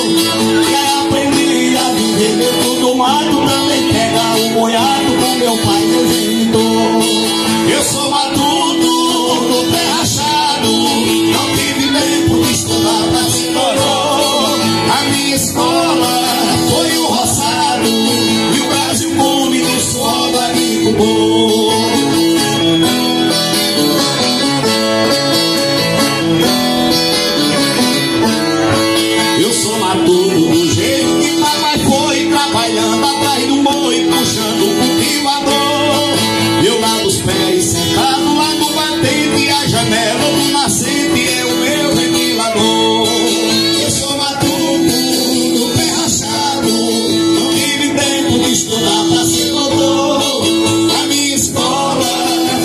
E aí aprendi a viver dentro do mato, também pegar o boiado com meu pai meu genitor. Eu sou matuto do pé rachado, não tive tempo de estudar pra ser doutor. A minha escola foi o roçado, e o Brasil come do suor do agricultor. Eu sou matuto do jeito que papai foi, trabalhando atrás do boi, puxando o cultivador. Eu lavo os pés sentado lá no batente, e a janela do nascente é o meu ventilador. Eu sou matuto do pé rachado, não tive tempo de estudar pra ser doutor. A minha escola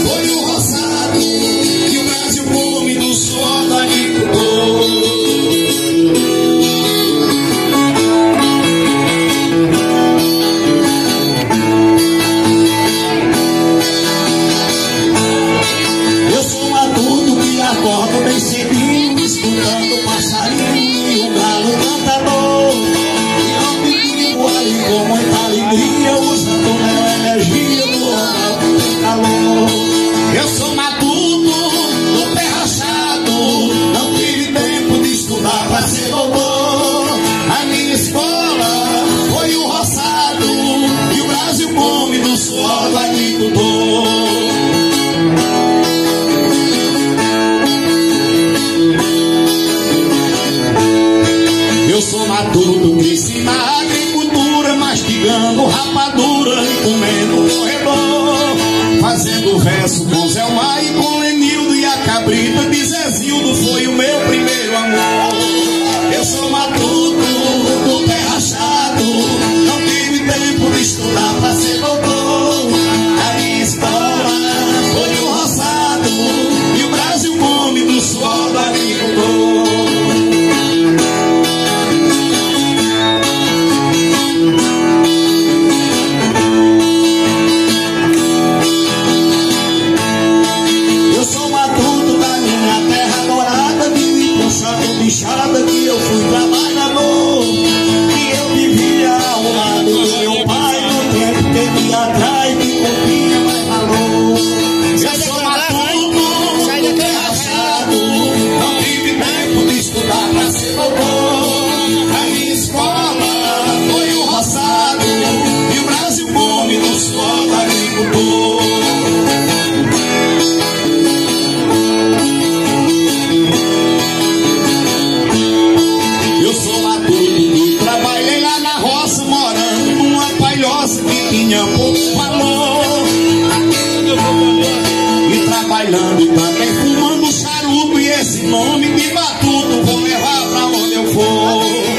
foi o roçado, e o Brasil come do suor do agricultor. Acordo bem cedinho, escutando o passarinho e o galo cantador. E eu vivo ali com muita alegria, usando minha energia no local que tem calor. Eu sou matuto do pé rachado, não tive tempo de estudar pra ser doutor. A minha escola foi o roçado, e o Brasil come do suor do agricultor. Eu sou matuto, cresci na agricultura, mastigando rapadura e comendo corredor, fazendo verso com Zé Mar e com Lenildo, e a cabrita de Zezildo foi o meu primeiro amor. Eu sou matuto do pé rachado, não tive tempo de estudar pra ser doutor. A minha escola foi o roçado, e o Brasil come do suor do agricultor. Bichada que eu fui trabalhador, que eu vivia ao lado do meu pai no tempo que ele ia atrás de copinha mais valor. Eu sou matuto, sai daqui rachado, não tive tempo de estudar pra ser doutor. A minha escola foi o roçado, e o Brasil come no suor do agricultor. Eu sou matuto e trabalhei lá na roça, morando numa palhoça que tinha pouco valor. E trabalhando e também fumando charuto, e esse nome de matuto vou levar pra onde eu for.